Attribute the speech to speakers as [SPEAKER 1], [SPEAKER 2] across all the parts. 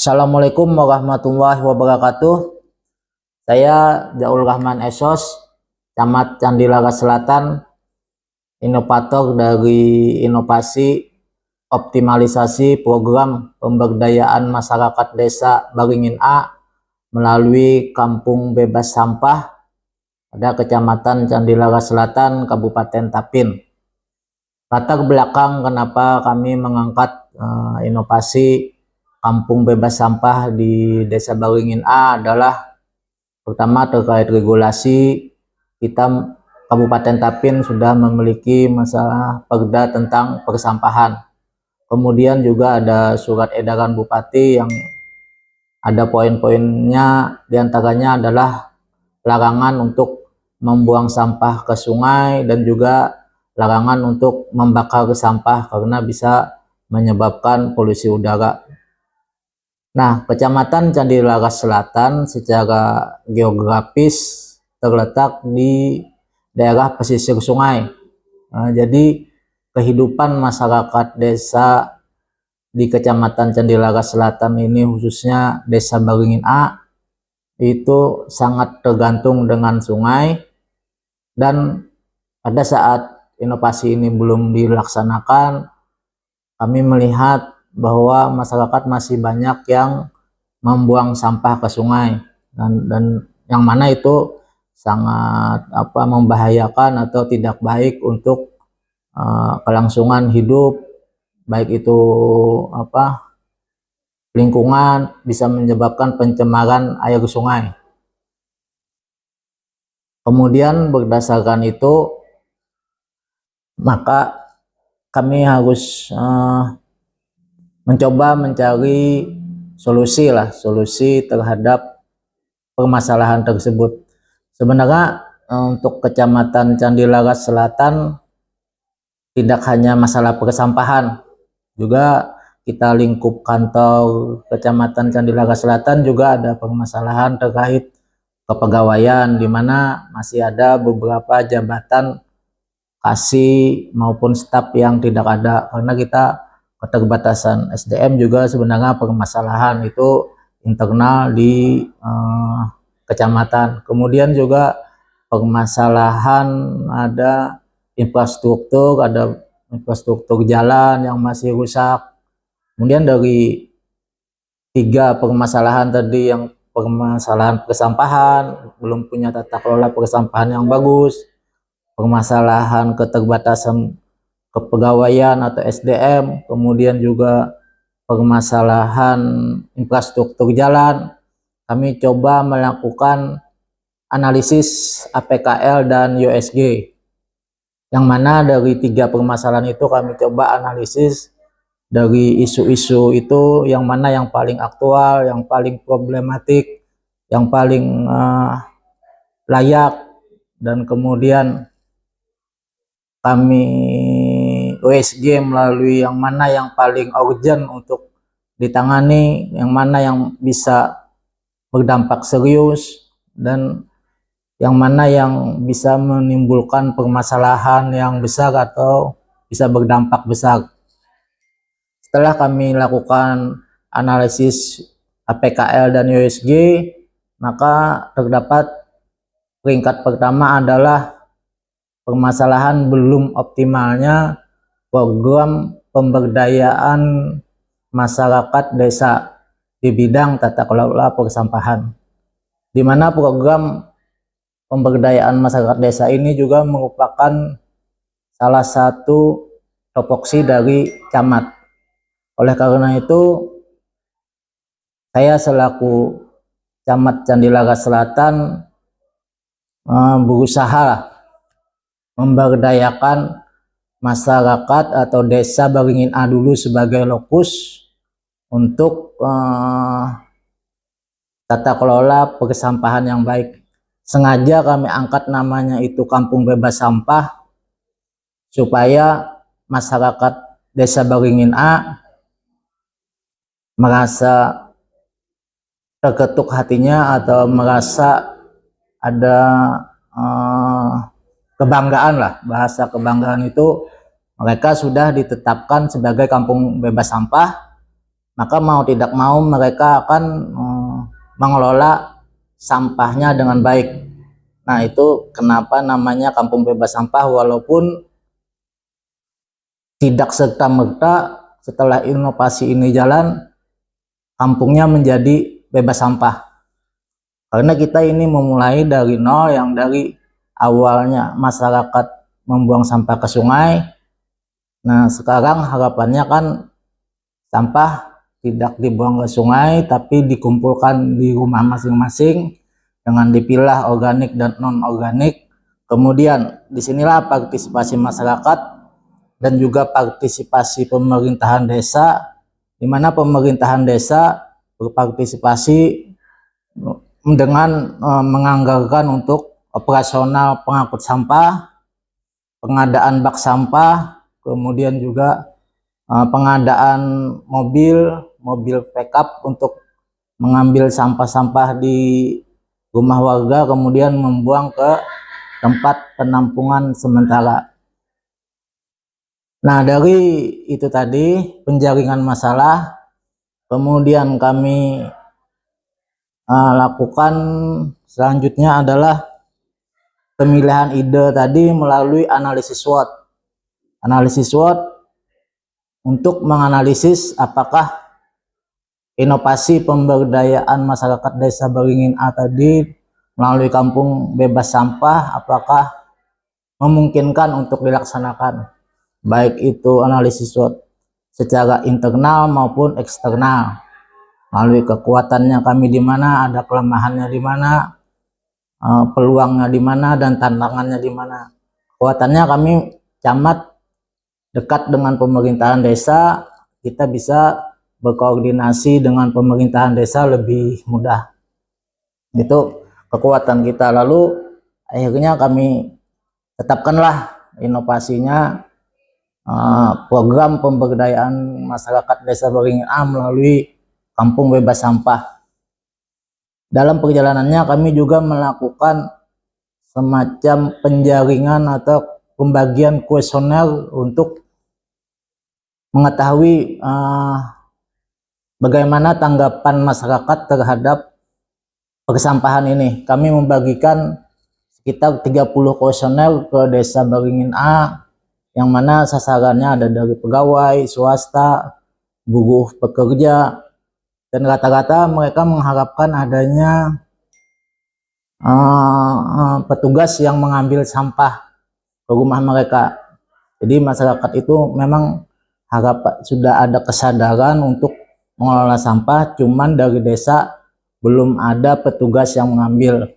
[SPEAKER 1] Assalamualaikum warahmatullahi wabarakatuh. Saya Jaul Rahman Esos, Camat Candilara Selatan, inovator dari inovasi optimalisasi program pemberdayaan masyarakat desa Baringin A melalui Kampung Bebas Sampah pada Kecamatan Candilara Selatan, Kabupaten Tapin. Latar belakang kenapa kami mengangkat inovasi Kampung Bebas Sampah di Desa Baringin A adalah pertama terkait regulasi. Kita Kabupaten Tapin sudah memiliki masalah perda tentang persampahan. Kemudian juga ada surat edaran Bupati yang ada poin-poinnya, diantaranya adalah larangan untuk membuang sampah ke sungai dan juga larangan untuk membakar sampah karena bisa menyebabkan polusi udara. Nah, Kecamatan Candilara Selatan secara geografis terletak di daerah pesisir sungai. Jadi kehidupan masyarakat desa di Kecamatan Candilara Selatan ini, khususnya Desa Baringin A, itu sangat tergantung dengan sungai. Dan pada saat inovasi ini belum dilaksanakan, kami melihat bahwa masyarakat masih banyak yang membuang sampah ke sungai dan yang mana itu sangat membahayakan atau tidak baik untuk kelangsungan hidup, baik itu lingkungan, bisa menyebabkan pencemaran air sungai. Kemudian berdasarkan itu maka kami harus mencoba mencari solusi terhadap permasalahan tersebut. Sebenarnya untuk Kecamatan Candilara Selatan tidak hanya masalah persampahan, juga kita lingkup kantor Kecamatan Candilara Selatan juga ada permasalahan terkait kepegawaian, di mana masih ada beberapa jabatan kasih maupun staf yang tidak ada karena kita keterbatasan SDM. Juga sebenarnya permasalahan itu internal di kecamatan. Kemudian juga permasalahan ada infrastruktur jalan yang masih rusak. Kemudian dari tiga permasalahan tadi, yang permasalahan persampahan, belum punya tata kelola persampahan yang bagus, permasalahan keterbatasan kepegawaian atau SDM, kemudian juga permasalahan infrastruktur jalan, kami coba melakukan analisis APKL dan USG, yang mana dari tiga permasalahan itu kami coba analisis dari isu-isu itu yang mana yang paling aktual, yang paling problematik, yang paling layak, dan kemudian kami USG melalui yang mana yang paling urgent untuk ditangani, yang mana yang bisa berdampak serius, dan yang mana yang bisa menimbulkan permasalahan yang besar atau bisa berdampak besar. Setelah kami lakukan analisis APKL dan USG, maka terdapat peringkat pertama adalah permasalahan belum optimalnya program pemberdayaan masyarakat desa di bidang tata kelola persampahan, di mana program pemberdayaan masyarakat desa ini juga merupakan salah satu topoksi dari camat. Oleh karena itu, saya selaku Camat Candilara Selatan berusaha memberdayakan masyarakat atau Desa Baringin A dulu sebagai lokus untuk tata kelola persampahan yang baik. Sengaja kami angkat namanya itu Kampung Bebas Sampah supaya masyarakat Desa Baringin A merasa terketuk hatinya atau merasa ada kebanggaan lah. Bahasa kebanggaan itu, mereka sudah ditetapkan sebagai Kampung Bebas Sampah maka mau tidak mau mereka akan mengelola sampahnya dengan baik. Nah, itu kenapa namanya kampung bebas sampah, walaupun tidak serta-merta setelah inovasi ini jalan, kampungnya menjadi bebas sampah. Karena kita ini memulai dari nol, yang dari awalnya masyarakat membuang sampah ke sungai. Nah, sekarang harapannya kan sampah tidak dibuang ke sungai, tapi dikumpulkan di rumah masing-masing dengan dipilah organik dan non-organik. Kemudian disinilah partisipasi masyarakat dan juga partisipasi pemerintahan desa, di mana pemerintahan desa berpartisipasi dengan menganggarkan untuk operasional pengangkut sampah, pengadaan bak sampah, kemudian juga pengadaan mobil pickup untuk mengambil sampah-sampah di rumah warga, kemudian membuang ke tempat penampungan sementara. Nah, dari itu tadi penjaringan masalah, kemudian kami lakukan selanjutnya adalah pemilihan ide tadi melalui analisis SWOT. Analisis SWOT untuk menganalisis apakah inovasi pemberdayaan masyarakat Desa Beringin A tadi melalui kampung bebas sampah apakah memungkinkan untuk dilaksanakan, baik itu analisis SWOT secara internal maupun eksternal, melalui kekuatannya kami di mana, ada kelemahannya di mana, peluangnya di mana, dan tantangannya di mana. Kekuatannya kami camat dekat dengan pemerintahan desa, kita bisa berkoordinasi dengan pemerintahan desa lebih mudah. Itu kekuatan kita. Lalu akhirnya kami tetapkanlah inovasinya, program pemberdayaan masyarakat Desa Beringin A melalui kampung bebas sampah. Dalam perjalanannya kami juga melakukan semacam penjaringan atau pembagian kuesioner untuk mengetahui bagaimana tanggapan masyarakat terhadap persampahan ini. Kami membagikan sekitar 30 kuesioner ke Desa Beringin A, yang mana sasarannya ada dari pegawai, swasta, buruh pekerja, dan rata-rata mereka mengharapkan adanya petugas yang mengambil sampah ke rumah mereka. Jadi masyarakat itu memang sudah ada kesadaran untuk mengelola sampah, cuman dari desa belum ada petugas yang mengambil.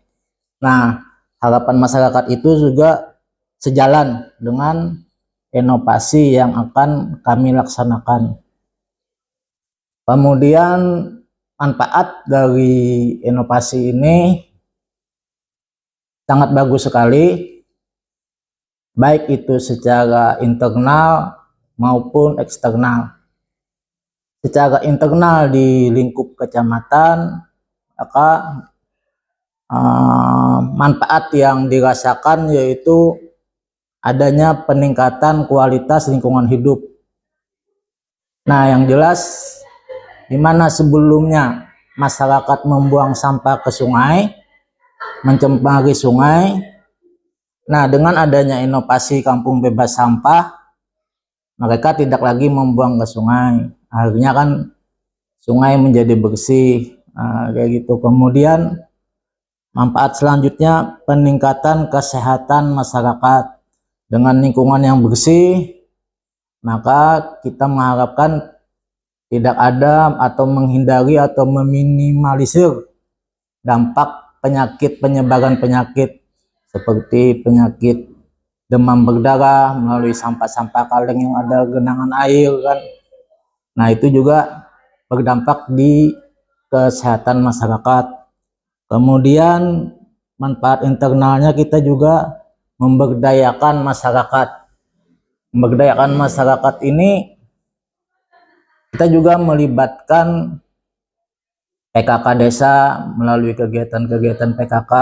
[SPEAKER 1] Nah, harapan masyarakat itu juga sejalan dengan inovasi yang akan kami laksanakan. Kemudian manfaat dari inovasi ini sangat bagus sekali, baik itu secara internal maupun eksternal. Secara internal di lingkup kecamatan, maka manfaat yang dirasakan yaitu adanya peningkatan kualitas lingkungan hidup. Nah, yang jelas di mana sebelumnya masyarakat membuang sampah ke sungai, mencemari sungai. Nah, dengan adanya inovasi kampung bebas sampah, mereka tidak lagi membuang ke sungai. Akhirnya kan sungai menjadi bersih. Nah, kayak gitu. Kemudian manfaat selanjutnya peningkatan kesehatan masyarakat. Dengan lingkungan yang bersih, maka kita mengharapkan tidak ada atau menghindari atau meminimalisir dampak penyakit, penyebaran penyakit seperti penyakit demam berdarah melalui sampah-sampah kaleng yang ada genangan air kan. Nah, itu juga berdampak di kesehatan masyarakat. Kemudian manfaat internalnya kita juga memberdayakan masyarakat. Memberdayakan masyarakat ini kita juga melibatkan PKK desa melalui kegiatan-kegiatan PKK,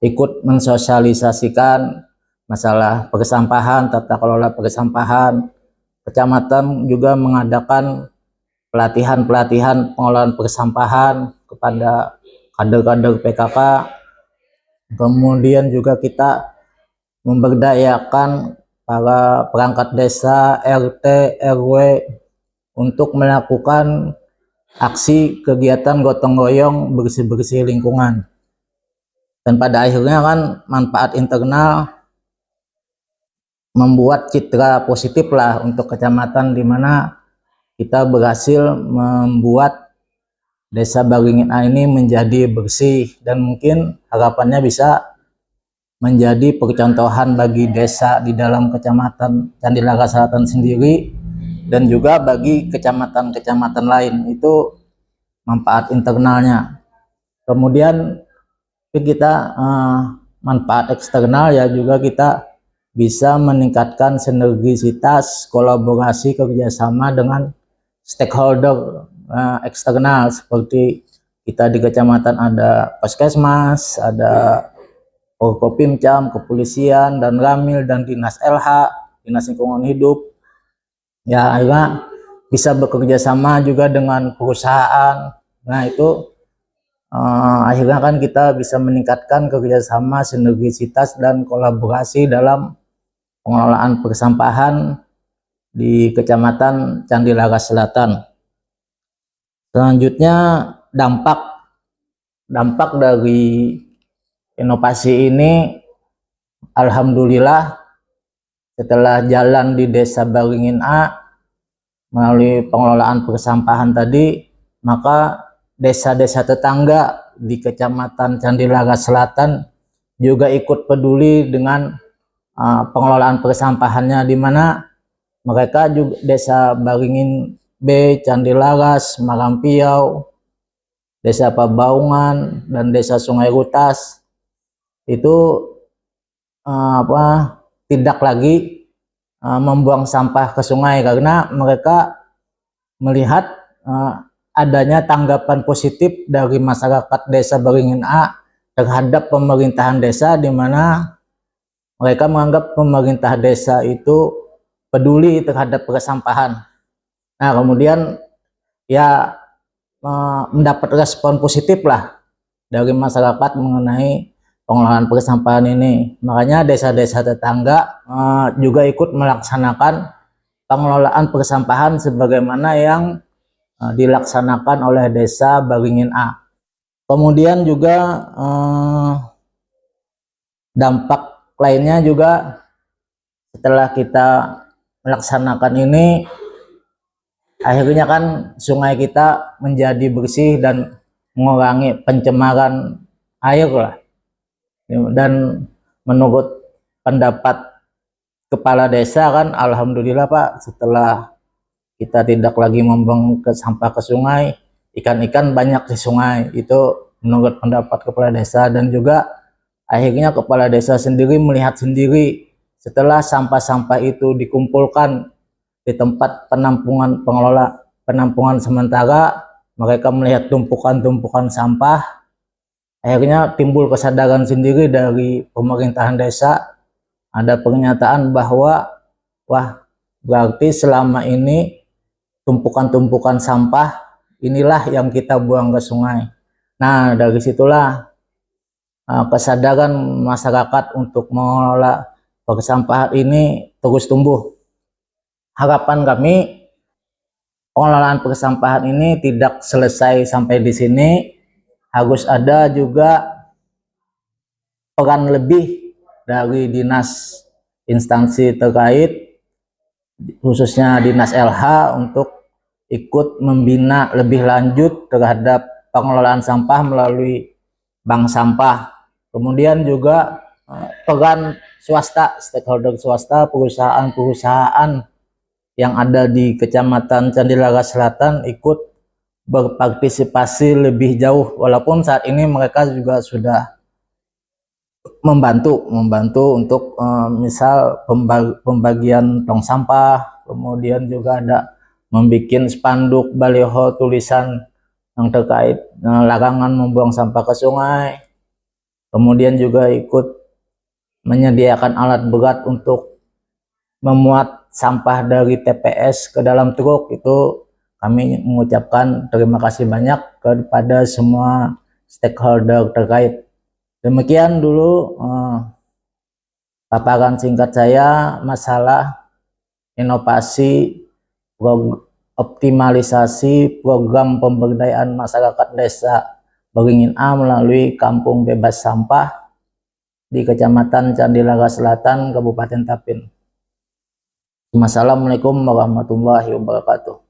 [SPEAKER 1] ikut mensosialisasikan masalah persampahan, tata kelola persampahan, kecamatan juga mengadakan pelatihan-pelatihan pengolahan persampahan kepada kader-kader PKK. Kemudian juga kita memberdayakan para perangkat desa, RT, RW untuk melakukan aksi kegiatan gotong royong bersih-bersih lingkungan. Dan pada akhirnya kan manfaat internal membuat citra positif lah untuk kecamatan, di mana kita berhasil membuat Desa Baringin A ini menjadi bersih, dan mungkin harapannya bisa menjadi percontohan bagi desa di dalam Kecamatan Candilaga Selatan sendiri, dan juga bagi kecamatan-kecamatan lain. Itu manfaat internalnya. Kemudian kita manfaat eksternal ya, juga kita bisa meningkatkan sinergisitas, kolaborasi, kerjasama dengan stakeholder eksternal, seperti kita di kecamatan ada Puskesmas, ada Forkopimcam, kepolisian, dan Ramil, dan Dinas LH, Dinas Lingkungan Hidup. Ya, akhirnya bisa bekerja sama juga dengan perusahaan. Nah, itu akhirnya kan kita bisa meningkatkan kerjasama, sinergisitas, dan kolaborasi dalam pengelolaan persampahan di Kecamatan Candilaga Selatan. Selanjutnya, dampak dari inovasi ini, alhamdulillah setelah jalan di Desa Baringin A melalui pengelolaan persampahan tadi, maka desa-desa tetangga di Kecamatan Candilaga Selatan juga ikut peduli dengan pengelolaan persampahannya, di mana mereka juga Desa Baringin B, Candilagas, Marampiau, Desa Pabaungan, dan Desa Sungai Rutas itu tidak lagi membuang sampah ke sungai, karena mereka melihat adanya tanggapan positif dari masyarakat Desa Baringin A terhadap pemerintahan desa, di mana mereka menganggap pemerintah desa itu peduli terhadap persampahan. Nah, kemudian ya mendapat respon positif lah dari masyarakat mengenai pengelolaan persampahan ini. Makanya desa-desa tetangga juga ikut melaksanakan pengelolaan persampahan sebagaimana yang dilaksanakan oleh Desa Baringin A. Kemudian juga dampak lainnya juga, setelah kita melaksanakan ini, akhirnya kan sungai kita menjadi bersih dan mengurangi pencemaran air lah. Dan menurut pendapat kepala desa kan, alhamdulillah Pak, setelah kita tidak lagi membuang sampah ke sungai, ikan-ikan banyak di sungai. Itu menurut pendapat kepala desa. Dan juga akhirnya kepala desa sendiri melihat sendiri, setelah sampah-sampah itu dikumpulkan di tempat penampungan sementara, mereka melihat tumpukan-tumpukan sampah. Akhirnya timbul kesadaran sendiri dari pemerintahan desa. Ada pernyataan bahwa wah, berarti selama ini tumpukan-tumpukan sampah inilah yang kita buang ke sungai. Nah, dari situlah kesadaran masyarakat untuk mengelola persampahan ini terus tumbuh. Harapan kami, pengelolaan persampahan ini tidak selesai sampai di sini. Harus ada juga peran lebih dari dinas instansi terkait, khususnya Dinas LH, untuk ikut membina lebih lanjut terhadap pengelolaan sampah melalui bank sampah. Kemudian juga peran swasta, stakeholder swasta, perusahaan-perusahaan yang ada di Kecamatan Candilaga Selatan ikut berpartisipasi lebih jauh, walaupun saat ini mereka juga sudah membantu untuk misal pembagian tong sampah, kemudian juga ada membuat spanduk, baliho, tulisan yang terkait larangan membuang sampah ke sungai. Kemudian juga ikut menyediakan alat berat untuk memuat sampah dari TPS ke dalam truk. Itu kami mengucapkan terima kasih banyak kepada semua stakeholder terkait. Demikian dulu paparan singkat saya masalah inovasi optimalisasi program pemberdayaan masyarakat desa Beringin A melalui Kampung Bebas Sampah di Kecamatan Candilaga Selatan, Kabupaten Tapin. Wassalamualaikum warahmatullahi wabarakatuh.